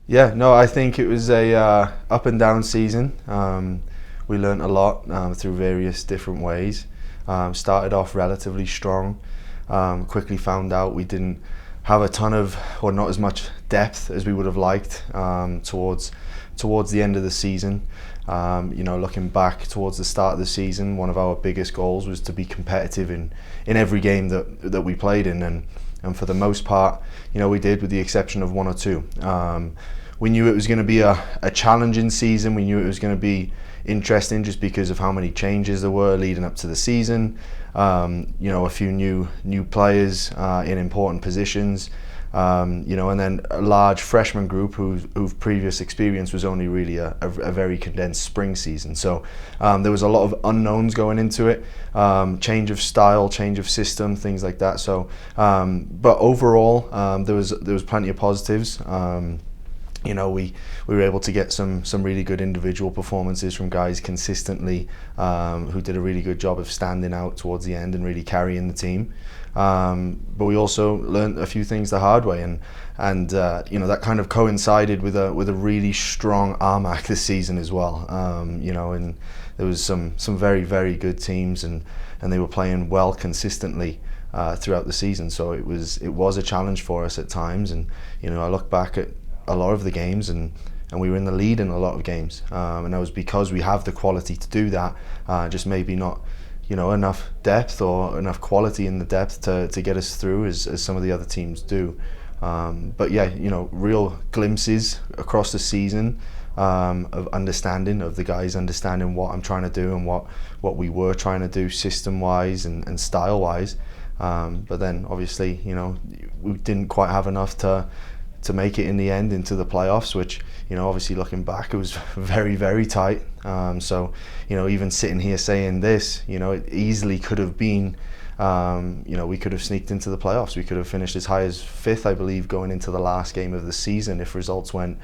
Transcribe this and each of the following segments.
Yeah, no, I think it was a up and down season. We learnt a lot through various different ways. Started off relatively strong. Quickly found out we didn't have a ton of, or not as much depth as we would have liked towards the end of the season. Looking back towards the start of the season, one of our biggest goals was to be competitive in every game that we played in, and for the most part, we did, with the exception of one or two. We knew it was going to be a challenging season. We knew it was going to be interesting just because of how many changes there were leading up to the season. A few new players in important positions. And then a large freshman group whose previous experience was only really a very condensed spring season. So there was a lot of unknowns going into it, change of style, change of system, things like that. So, but overall, there was plenty of positives. We were able to get some really good individual performances from guys consistently who did a really good job of standing out towards the end and really carrying the team. But we also learned a few things the hard way, and that kind of coincided with a really strong RMAC this season as well. And there was some very, very good teams, and they were playing well consistently throughout the season. So it was a challenge for us at times, and I look back at a lot of the games, and we were in the lead in a lot of games, and that was because we have the quality to do that, just maybe not enough depth or enough quality in the depth to get us through as some of the other teams do. But yeah, real glimpses across the season of understanding, of the guys understanding what I'm trying to do and what we were trying to do system wise and style wise. But then obviously we didn't quite have enough to make it in the end into the playoffs, which obviously looking back, it was very, very tight. So even sitting here saying this, it easily could have been, we could have sneaked into the playoffs. We could have finished as high as 5th, I believe, going into the last game of the season if results went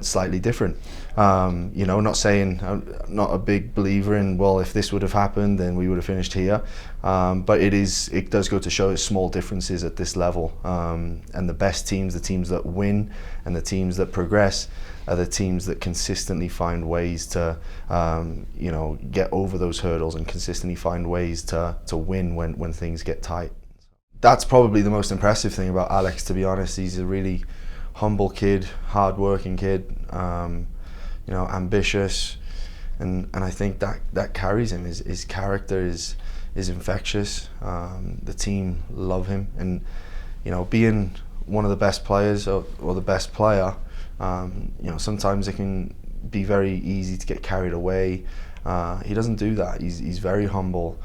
slightly different. Not saying, I'm not a big believer in, well, if this would have happened, then we would have finished here. But it does go to show small differences at this level. And the best teams, the teams that win and the teams that progress, are the teams that consistently find ways to, get over those hurdles and consistently find ways to win when things get tight. That's probably the most impressive thing about Alex, to be honest. He's a really humble kid, hard-working kid, ambitious, and I think that carries him. His character is infectious. The team love him, and being one of the best players or the best player, sometimes it can be very easy to get carried away. He doesn't do that. He's very humble.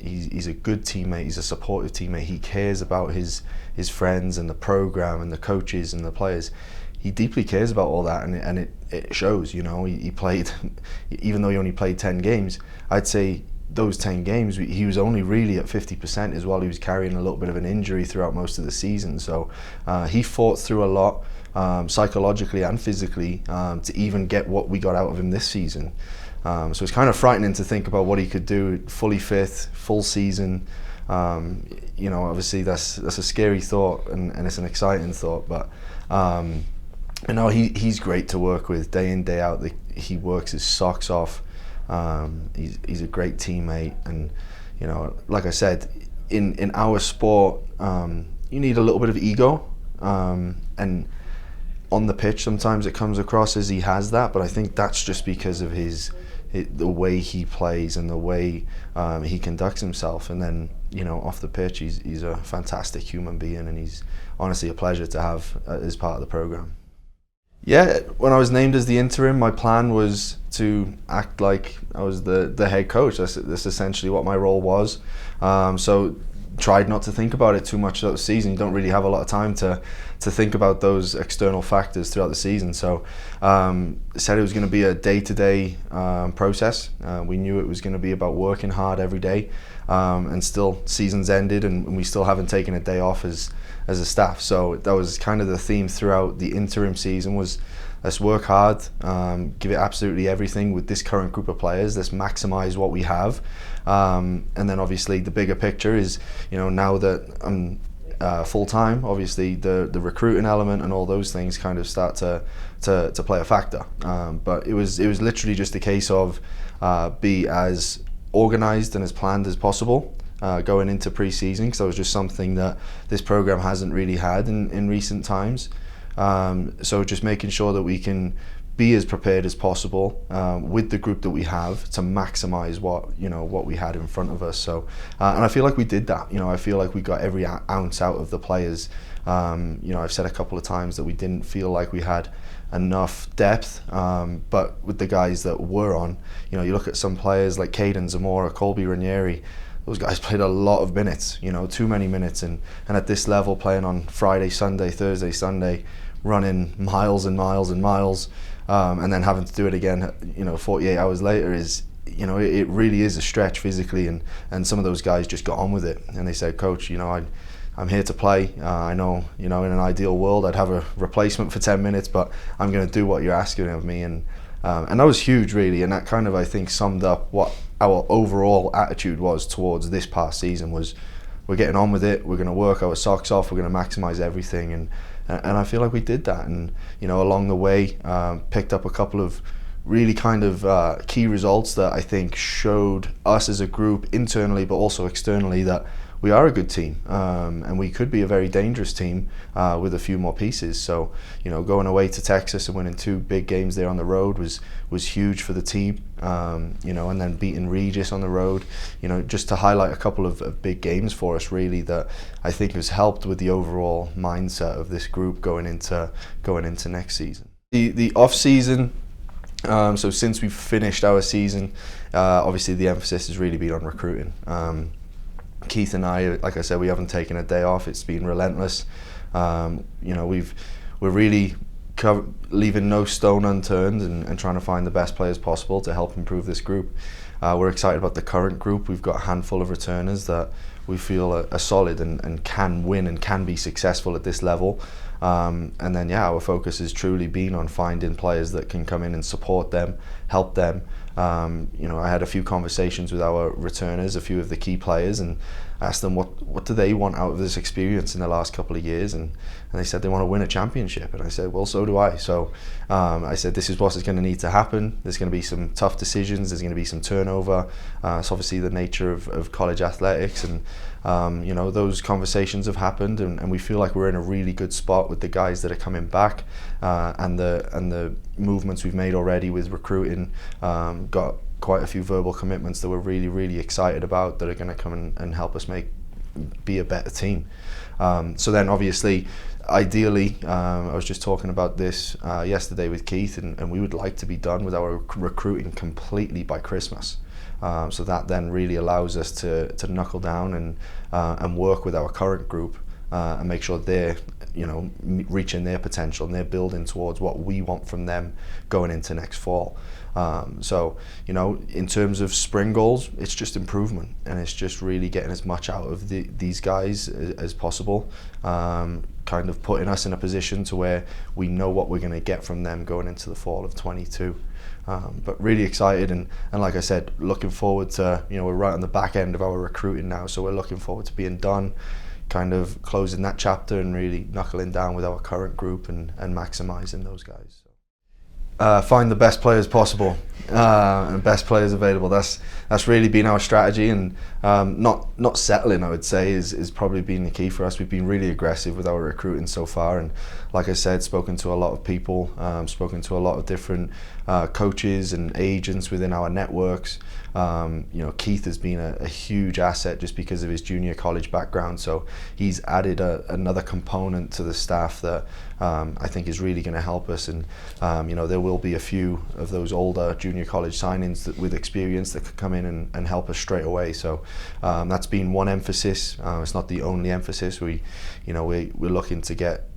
He's a good teammate. He's a supportive teammate. He cares about his friends and the program and the coaches and the players. He deeply cares about all that, and it shows. He played, even though he only played 10 games, I'd say those 10 games he was only really at 50% as well. He was carrying a little bit of an injury throughout most of the season, so he fought through a lot, psychologically and physically, to even get what we got out of him this season. So it's kind of frightening to think about what he could do fully fit, full season. Obviously that's a scary thought, and it's an exciting thought, but he's great to work with day in, day out. He works his socks off. He's a great teammate, and like I said, in our sport, you need a little bit of ego, and on the pitch sometimes it comes across as he has that, but I think that's just because of the way he plays and the way he conducts himself. And then off the pitch, he's a fantastic human being, and he's honestly a pleasure to have as part of the program. Yeah, when I was named as the interim, my plan was to act like I was the head coach. That's essentially what my role was. So tried not to think about it too much throughout the season. You don't really have a lot of time to think about those external factors throughout the season. So said it was going to be a day-to-day process. We knew it was going to be about working hard every day, and still season's ended and we still haven't taken a day off as a staff. So that was kind of the theme throughout the interim season, was let's work hard, give it absolutely everything with this current group of players. Let's maximize what we have. And then obviously the bigger picture is, now that I'm full time, obviously the recruiting element and all those things kind of start to play a factor. But it was literally just a case of be as organised and as planned as possible going into pre-season, because that was just something that this program hasn't really had in recent times. So just making sure that we can be as prepared as possible with the group that we have to maximise what we had in front of us. So and I feel like we did that. I feel like we got every ounce out of the players. I've said a couple of times that we didn't feel like we had enough depth, but with the guys that were on, you look at some players like Caden Zamora, Colby Ranieri. Those guys played a lot of minutes, too many minutes, and at this level, playing on Friday, Sunday, Thursday, Sunday, running miles and miles and miles, and then having to do it again, 48 hours later is, it really is a stretch physically, and some of those guys just got on with it, and they said, Coach, I'm here to play. I know, in an ideal world, I'd have a replacement for 10 minutes, but I'm going to do what you're asking of me, and that was huge, really, and that kind of, I think, summed up what our overall attitude was towards this past season. Was we're getting on with it, we're going to work our socks off, we're going to maximise everything, and I feel like we did that, and along the way picked up a couple of really kind of key results that I think showed us as a group internally but also externally that we are a good team, and we could be a very dangerous team with a few more pieces. So going away to Texas and winning 2 big games there on the road was huge for the team, and then beating Regis on the road, just to highlight a couple of big games for us, really, that I think has helped with the overall mindset of this group going into next season. The off season, so since we've finished our season, obviously the emphasis has really been on recruiting. Keith and I, like I said, we haven't taken a day off. It's been relentless. We're really leaving no stone unturned and trying to find the best players possible to help improve this group. We're excited about the current group. We've got a handful of returners that we feel are solid and can win and can be successful at this level. And then our focus has truly been on finding players that can come in and support them, help them. I had a few conversations with our returners, a few of the key players, and asked them what do they want out of this experience in the last couple of years, and they said they want to win a championship, and I said, well, so do I. So I said, this is what's going to need to happen. There's going to be some tough decisions, there's going to be some turnover. It's obviously the nature of college athletics, and those conversations have happened, and we feel like we're in a really good spot with the guys that are coming back, and the movements we've made already with recruiting. Got quite a few verbal commitments that we're really, really excited about that are going to come and help us be a better team. So then obviously, ideally, I was just talking about this yesterday with Keith, and we would like to be done with our recruiting completely by Christmas. So that then really allows us to knuckle down and work with our current group and make sure they're reaching their potential and they're building towards what we want from them going into next fall. So in terms of spring goals, it's just improvement, and it's just really getting as much out of these guys as possible, kind of putting us in a position to where we know what we're going to get from them going into the fall of 22. But really excited, and like I said, looking forward to, we're right on the back end of our recruiting now, so we're looking forward to being done, kind of closing that chapter and really knuckling down with our current group and maximising those guys. Find the best players possible and best players available. That's really been our strategy, and not settling, I would say, is probably been the key for us. We've been really aggressive with our recruiting so far, and like I said, spoken to a lot of people, spoken to a lot of different coaches and agents within our networks. Keith has been a huge asset just because of his junior college background, so he's added another component to the staff that I think is really going to help us, and there will be a few of those older junior college signings with experience that could come in and help us straight away. So that's been one emphasis. It's not the only emphasis. We're looking to get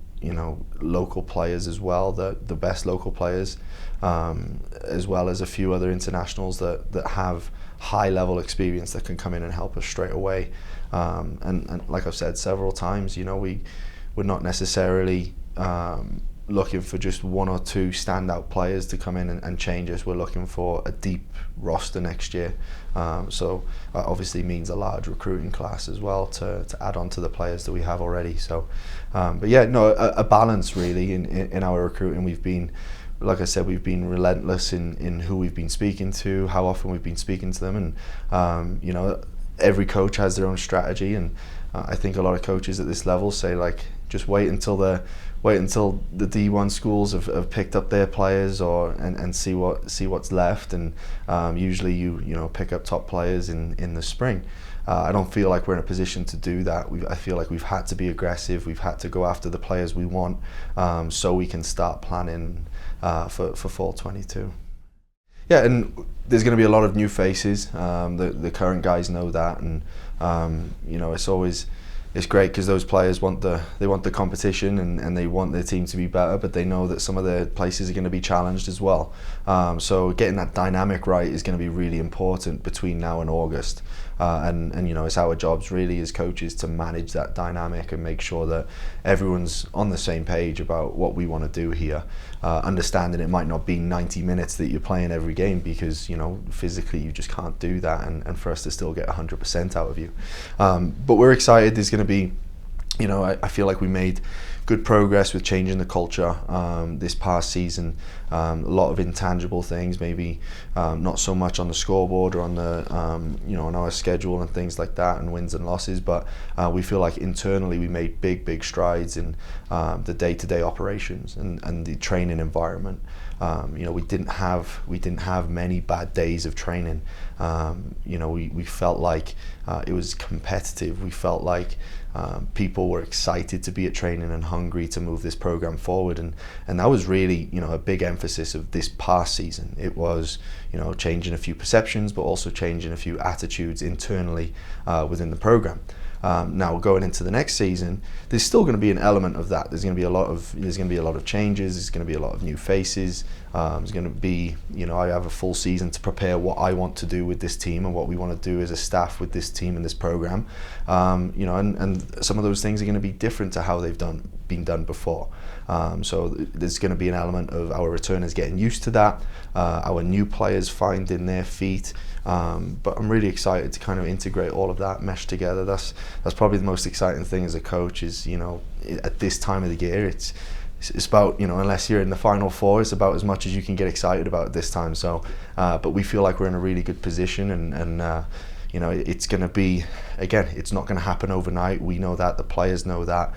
local players as well, the best local players, as well as a few other internationals that have high level experience that can come in and help us straight away. And like I've said several times, we're not necessarily looking for just one or two standout players to come in and change us. We're looking for a deep roster next year. So that obviously means a large recruiting class as well to add on to the players that we have already. So, but yeah, no, a balance really in our recruiting. We've been, like I said, we've been relentless in who we've been speaking to, how often we've been speaking to them, and you know, every coach has their own strategy, and I think a lot of coaches at this level say, like, just wait until the D1 schools have picked up their players, and see what's left, and usually you know, pick up top players in the spring. I don't feel like we're in a position to do that. I feel like we've had to be aggressive. We've had to go after the players we want, so we can start planning for fall 22. Yeah, and there's going to be a lot of new faces. The current guys know that, and you know, it's great because those players want the competition, and they want their team to be better, but they know that some of their places are going to be challenged as well. So getting that dynamic right is going to be really important between now and August. And you know, it's our jobs really as coaches to manage that dynamic and make sure that everyone's on the same page about what we want to do here. Understanding it might not be 90 minutes that you're playing every game, because you know, physically you just can't do that, and for us to still get 100% out of you. But we're excited. There's going to be, you know, I feel like we made good progress with changing the culture this past season. A lot of intangible things, maybe not so much on the scoreboard or on the you know, on our schedule and things like that, and wins and losses, but we feel like internally we made big strides in the day-to-day operations and the training environment. You know, we didn't have many bad days of training. You know, we felt like it was competitive. We felt like people were excited to be at training and hungry to move this program forward, and that was really, you know, a big emphasis of this past season. It was, you know, changing a few perceptions, but also changing a few attitudes internally within the program. Now going into the next season, there's still going to be an element of that. There's going to be a lot of changes. There's going to be a lot of new faces. There's going to be, you know, I have a full season to prepare what I want to do with this team and what we want to do as a staff with this team and this program. You know, and some of those things are going to be different to how they've been done before. So there's going to be an element of our returners getting used to that, our new players finding their feet. But I'm really excited to kind of integrate all of that, mesh together. That's probably the most exciting thing as a coach is, you know, at this time of the year, it's about, you know, unless you're in the Final Four, it's about as much as you can get excited about at this time. So, but we feel like we're in a really good position, and you know, it's going to be, again, it's not going to happen overnight. We know that, the players know that.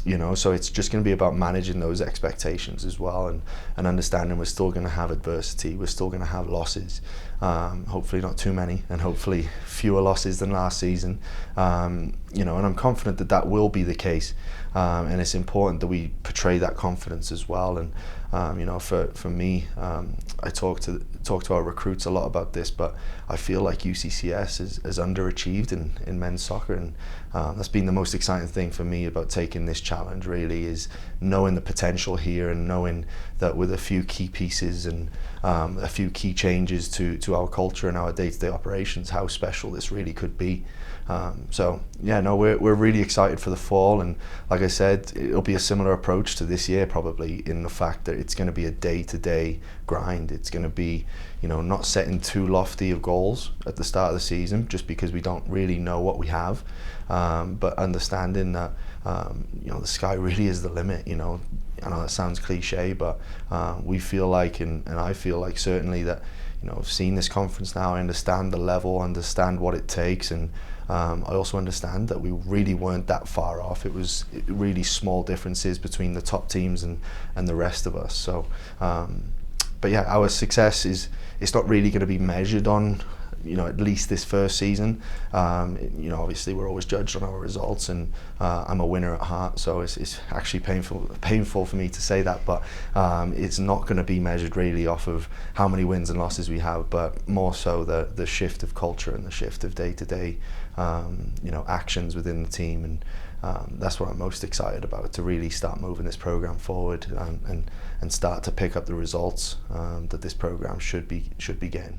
You know, so it's just going to be about managing those expectations as well, and understanding we're still going to have adversity, we're still going to have losses, hopefully not too many, and hopefully fewer losses than last season. You know, and I'm confident that that will be the case, and it's important that we portray that confidence as well. And you know, for me, I talk to our recruits a lot about this, but I feel like UCCS has underachieved in men's soccer, and that's been the most exciting thing for me about taking this challenge, really, is knowing the potential here, and knowing that with a few key pieces and a few key changes to our culture and our day-to-day operations, how special this really could be. So yeah, no, we're really excited for the fall, and like I said, it'll be a similar approach to this year, probably, in the fact that it's going to be a day-to-day grind. It's going to be, you know, not setting too lofty of goals at the start of the season, just because we don't really know what we have, but understanding that you know, the sky really is the limit. You know, I know that sounds cliche, but we feel like, and I feel like certainly that, you know, I've seen this conference now, I understand the level, understand what it takes, and I also understand that we really weren't that far off. It was really small differences between the top teams and the rest of us. So, but yeah, our success it's not really going to be measured on, you know, at least this first season. You know, obviously we're always judged on our results, and I'm a winner at heart, so it's actually painful for me to say that, but it's not going to be measured really off of how many wins and losses we have, but more so the shift of culture and the shift of day-to-day you know, actions within the team, and that's what I'm most excited about, to really start moving this program forward, and start to pick up the results that this program should be getting.